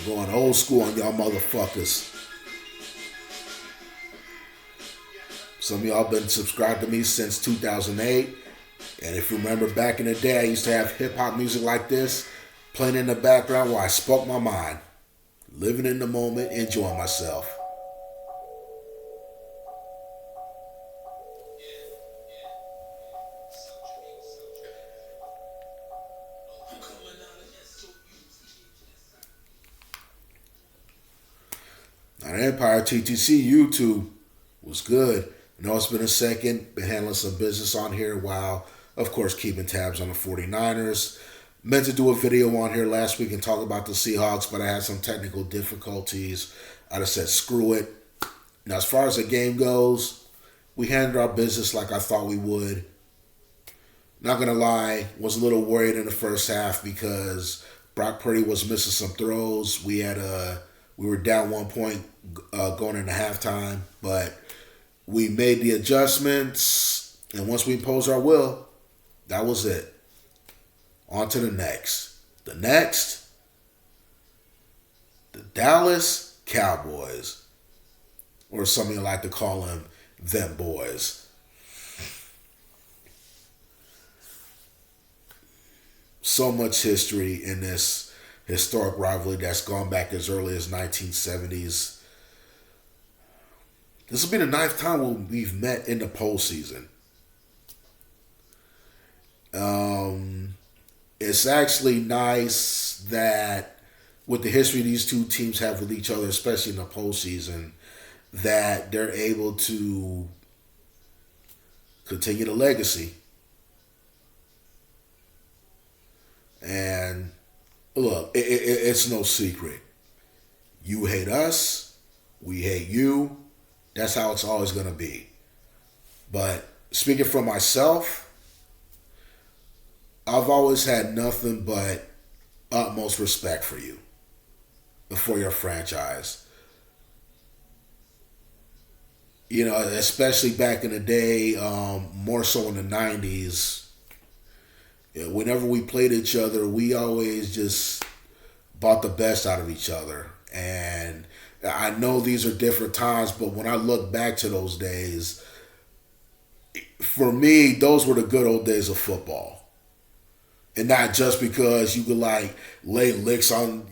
Going old school on y'all motherfuckers. Some of y'all been subscribed to me since 2008. And if you remember back in the day, I used to have hip-hop music like this playing in the background while I spoke my mind. Living in the moment, enjoying myself. Now, the Empire TTC YouTube was good. I know it's been a second. Been handling some business on here while, of course, keeping tabs on the 49ers. Meant to do a video on here last week and talk about the Seahawks, but I had some technical difficulties. I just said, screw it. Now, as far as the game goes, we handled our business like I thought we would. Not going to lie, was a little worried in the first half because Brock Purdy was missing some throws. We were down 1 point going into halftime, but we made the adjustments, and once we imposed our will, that was it. On to the next. The next, the Dallas Cowboys, or some of you like to call them boys. So much history in this historic rivalry that's gone back as early as 1970s. This will be the 9th time we've met in the postseason. It's actually nice that with the history these two teams have with each other, especially in the postseason, that they're able to continue the legacy. And look, it's no secret. You hate us, we hate you. That's how it's always going to be. But speaking for myself, I've always had nothing but utmost respect for you, for your franchise. You know, especially back in the day, more so in the 90s. Whenever we played each other, we always just bought the best out of each other. And I know these are different times, but when I look back to those days, for me, those were the good old days of football. And not just because you could like lay licks on,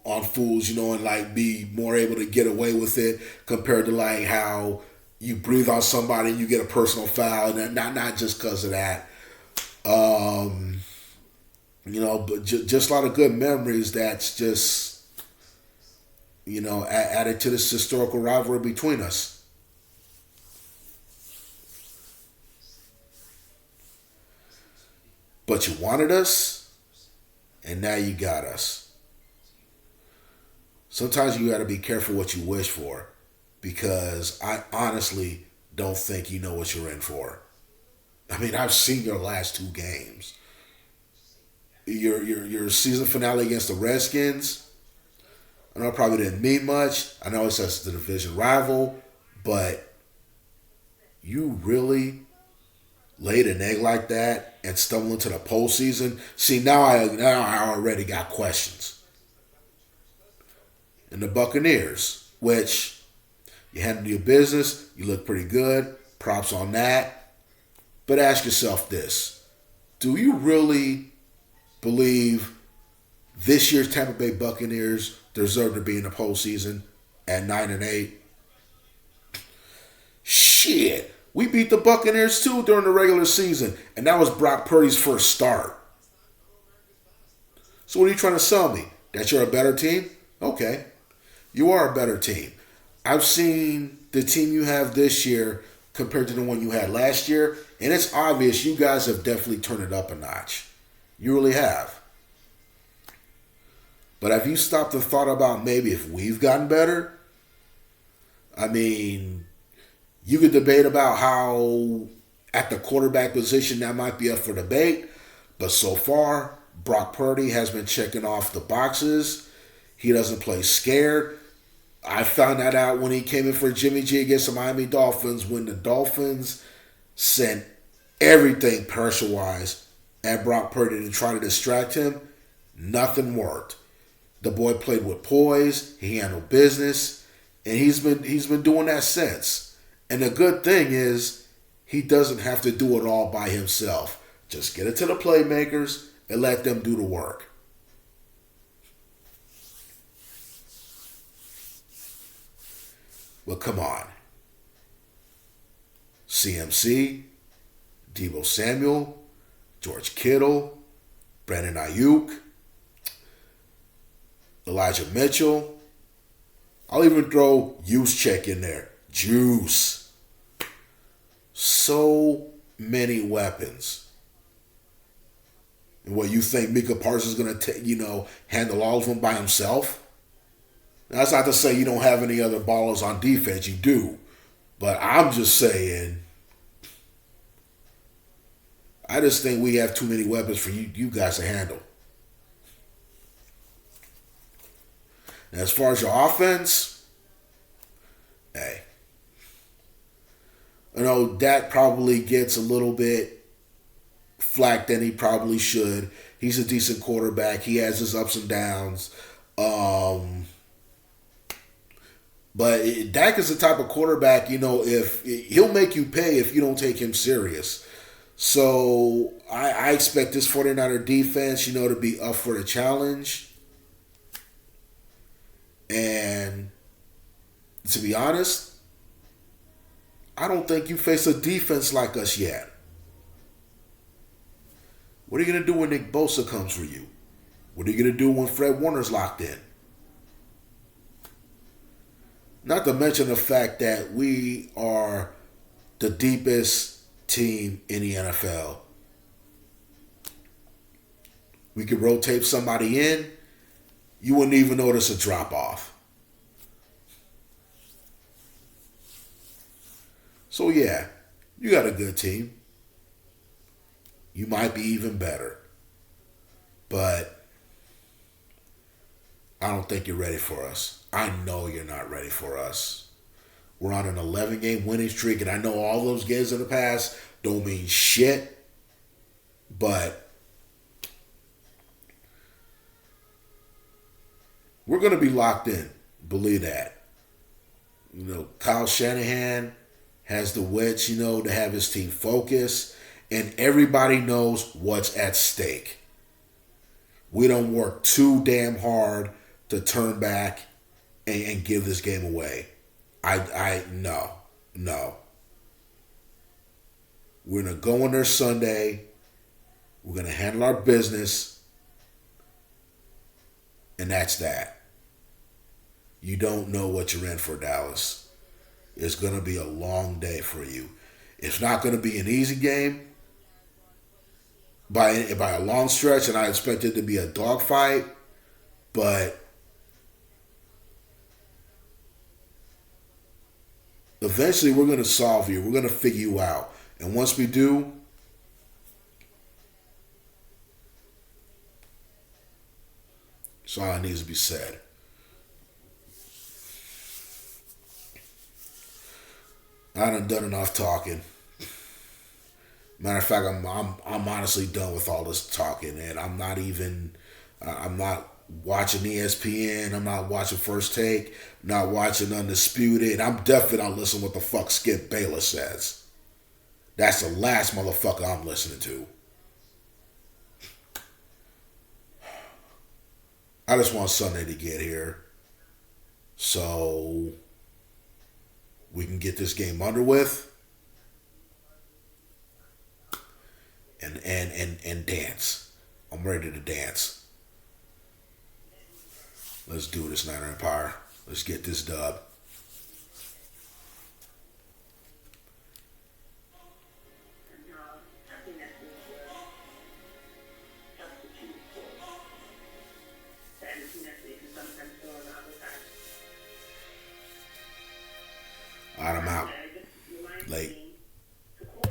on fools, and like be more able to get away with it compared to like how you breathe on somebody and you get a personal foul. And not just because of that. But just a lot of good memories that's just, added to this historical rivalry between us. But you wanted us, and now you got us. Sometimes you got to be careful what you wish for, because I honestly don't think you know what you're in for. I mean, I've seen your last 2 games. Your season finale against the Redskins, I know it probably didn't mean much. I know it's just the division rival, but you really laid an egg like that and stumbled into the postseason. See, now I already got questions. And the Buccaneers, which you handled your business, you look pretty good. Props on that. But ask yourself this. Do you really believe this year's Tampa Bay Buccaneers deserve to be in the postseason at 9-8? Shit. We beat the Buccaneers too during the regular season. And that was Brock Purdy's first start. So what are you trying to sell me? That you're a better team? Okay. You are a better team. I've seen the team you have this year compared to the one you had last year. And it's obvious you guys have definitely turned it up a notch. You really have. But have you stopped and thought about maybe if we've gotten better? I mean, you could debate about how at the quarterback position that might be up for debate. But so far, Brock Purdy has been checking off the boxes. He doesn't play scared. I found that out when he came in for Jimmy G against the Miami Dolphins when the Dolphins sent everything pressure-wise at Brock Purdy to try to distract him. Nothing worked. The boy played with poise. He handled business, and he's been doing that since. And the good thing is, he doesn't have to do it all by himself. Just get it to the playmakers and let them do the work. Well, come on. CMC, Deebo Samuel, George Kittle, Brandon Ayuk, Elijah Mitchell. I'll even throw Juszczyk in there. Juice. So many weapons. And what, you think Micah Parsons is going to, handle all of them by himself? Now, that's not to say you don't have any other ballers on defense. You do. But I'm just saying, I just think we have too many weapons for you guys to handle. And as far as your offense, hey. I know Dak probably gets a little bit flack than he probably should. He's a decent quarterback. He has his ups and downs. But Dak is the type of quarterback, if he'll make you pay if you don't take him serious. So I expect this 49er defense, to be up for the challenge. And to be honest, I don't think you face a defense like us yet. What are you going to do when Nick Bosa comes for you? What are you going to do when Fred Warner's locked in? Not to mention the fact that we are the deepest team in the NFL. We could rotate somebody in. You wouldn't even notice a drop-off. So yeah, you got a good team. You might be even better. But I don't think you're ready for us. I know you're not ready for us. We're on an 11-game winning streak, and I know all those games in the past don't mean shit, but we're going to be locked in. Believe that. Kyle Shanahan has the wits, to have his team focused, and everybody knows what's at stake. We don't work too damn hard to turn back and give this game away. No. We're going to go in there Sunday. We're going to handle our business. And that's that. You don't know what you're in for, Dallas. It's going to be a long day for you. It's not going to be an easy game by a long stretch, and I expect it to be a dogfight, but eventually we're going to solve you. We're going to figure you out. And once we do, that's all that needs to be said. I done enough talking. Matter of fact, I'm honestly done with all this talking, and I'm not watching ESPN. I'm not watching First Take. I'm not watching Undisputed. I'm definitely not listening to what the fuck Skip Bayless says. That's the last motherfucker I'm listening to. I just want Sunday to get here so we can get this game under with and dance. I'm ready to dance. Let's do this, Niner Empire. Let's get this dub.